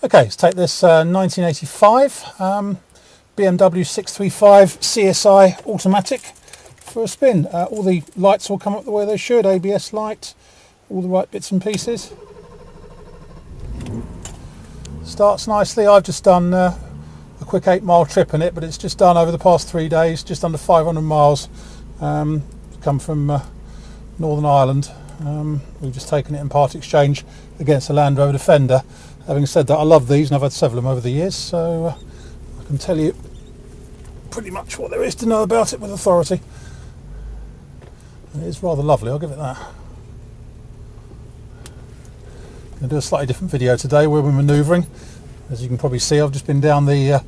Okay, let's take this 1985 BMW 635 CSI automatic for a spin. All the lights will come up the way they should, ABS light, all the right bits and pieces. Starts nicely. I've just done a quick 8-mile trip in it, but it's just done over the past 3 days, just under 500 miles. Come from Northern Ireland. We've just taken it in part exchange against a Land Rover Defender. Having said that, I love these and I've had several of them over the years, so I can tell you pretty much what there is to know about it with authority. It is rather lovely, I'll give it that. I'm going to do a slightly different video today where we're manoeuvring. As you can probably see, I've just been down the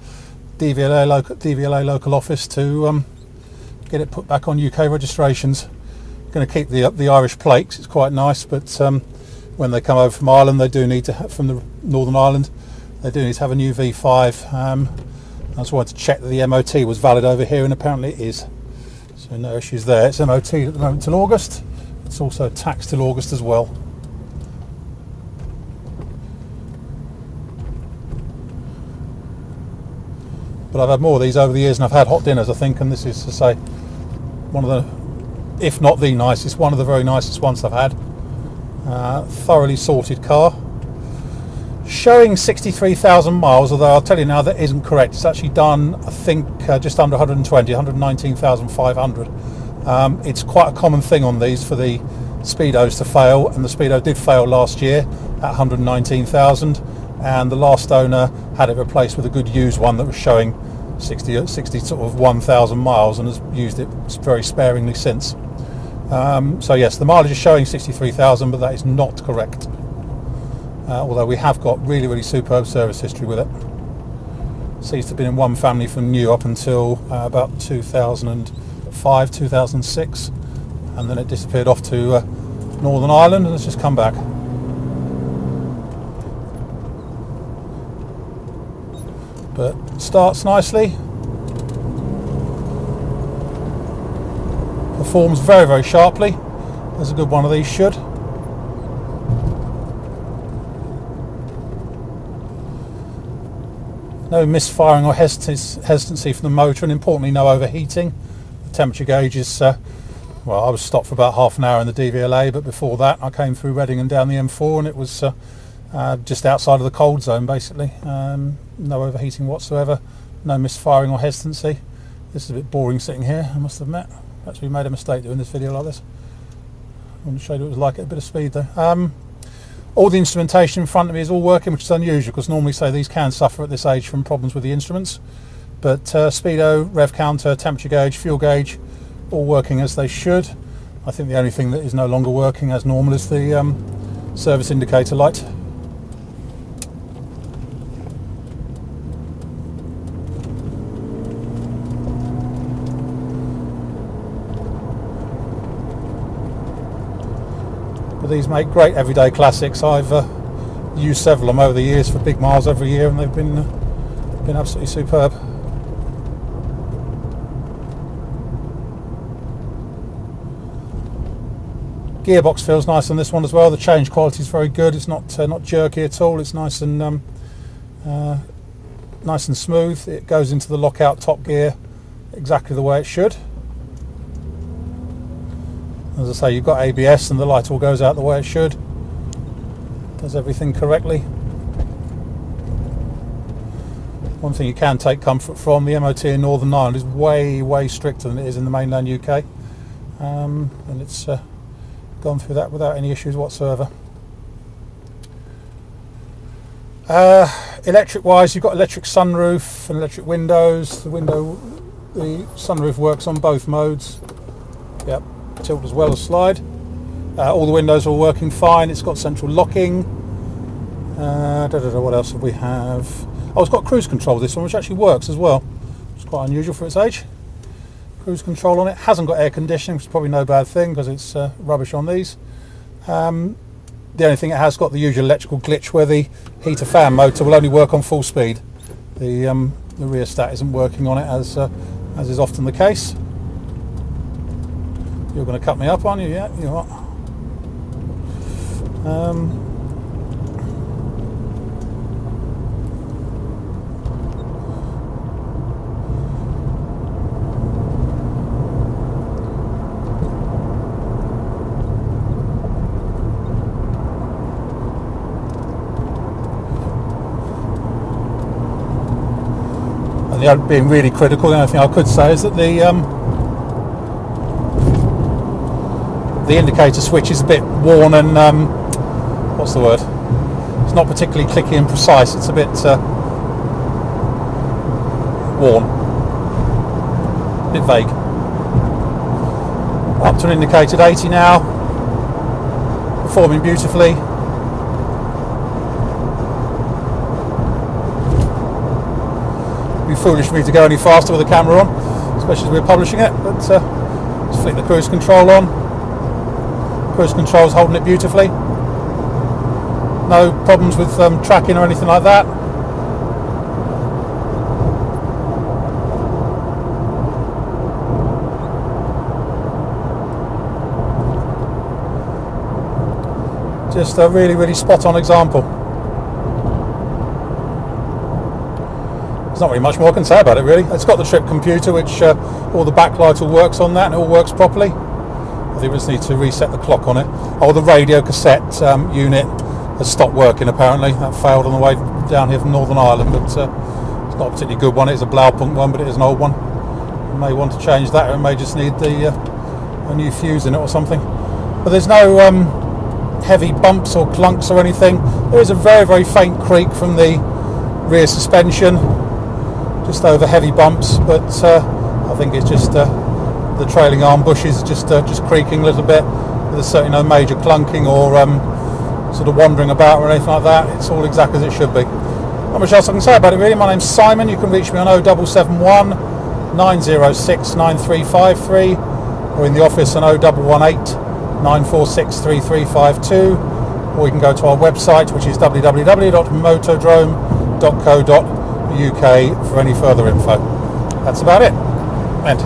DVLA local office to get it put back on UK registrations. Going to keep the Irish plates, it's quite nice, but when they come over from Ireland, they do need to have, from the Northern Ireland, they do need to have a new V5. I just wanted to check that the MOT was valid over here, and apparently it is. So no issues there. It's MOT at the moment till August. It's also taxed till August as well. But I've had more of these over the years, and I've had hot dinners, I think, and this is, to say, one of the, if not the nicest, one of the very nicest ones I've had. Thoroughly sorted car. Showing 63,000 miles, although I'll tell you now that isn't correct. It's actually done, I think, just under 119,500. It's quite a common thing on these for the Speedos to fail, and the Speedo did fail last year at 119,000, and the last owner had it replaced with a good used one that was showing 60 sort of 1,000 miles, and has used it very sparingly since. So yes, the mileage is showing 63,000, but that is not correct. Although we have got really superb service history with it. Seems to have been in one family from new up until about 2005, 2006, and then it disappeared off to Northern Ireland, and it's just come back. But starts nicely. Performs very sharply, as a good one of these should. No misfiring or hesitancy from the motor, and importantly no overheating. The temperature gauge is, well, I was stopped for about half an hour in the DVLA, but before that I came through Reading and down the M4, and it was just outside of the cold zone basically. No overheating whatsoever, no misfiring or hesitancy. This is a bit boring sitting here, I must admit. Actually made a mistake doing this video like this. I want to show you what it was like at a bit of speed though. All the instrumentation in front of me is all working, which is unusual because normally, say, these can suffer at this age from problems with the instruments. But speedo, rev counter, temperature gauge, fuel gauge, all working as they should. I think the only thing that is no longer working as normal is the service indicator light. But these make great everyday classics. I've used several of them over the years for big miles every year, and they've been absolutely superb. Gearbox feels nice on this one as well. The change quality is very good. It's not jerky at all. It's nice and smooth. It goes into the lockout top gear exactly the way it should. As I say, you've got ABS and the light all goes out the way it should. Does everything correctly. One thing you can take comfort from, the MOT in Northern Ireland is way stricter than it is in the mainland UK. And it's gone through that without any issues whatsoever. Electric wise, you've got electric sunroof and electric windows. The sunroof works on both modes. Yep. Tilt as well as slide. All the windows are working fine. It's got central locking. What else have we have? Oh, it's got cruise control, this one, which actually works as well. It's quite unusual for its age. Cruise control on it. Hasn't got air conditioning, which is probably no bad thing because it's rubbish on these. The only thing, it has got the usual electrical glitch where the heater fan motor will only work on full speed. The rheostat isn't working on it as is often the case. You're going to cut me up, aren't you? Yeah, you are. And being really critical, the only thing I could say is that the indicator switch is a bit worn and what's the word? It's not particularly clicky and precise. It's a bit worn, a bit vague. Up to an indicated 80 now, performing beautifully. It'd be foolish for me to go any faster with the camera on, especially as we're publishing it, but let's flick the cruise control on. Cruise control's holding it beautifully. No problems with tracking or anything like that. Just a really spot on example. There's not really much more I can say about it really. It's got the trip computer, which all the backlight all works on that and it all works properly. I think we just need to reset the clock on it. Oh, the radio cassette unit has stopped working apparently. That failed on the way down here from Northern Ireland, but it's not a particularly good one. It is a Blaupunkt one, but it is an old one. You may want to change that, or it may just need a new fuse in it or something. But there's no heavy bumps or clunks or anything. There is a very faint creak from the rear suspension, just over heavy bumps, but I think it's just the trailing arm bushes just creaking a little bit. There's certainly no major clunking or sort of wandering about or anything like that. It's all exactly as it should be. Not much else I can say about it really. My name's Simon. You can reach me on 0771 906 9353 or in the office on 0118 946 3352, or you can go to our website, which is www.motodrome.co.uk for any further info. That's about it. End.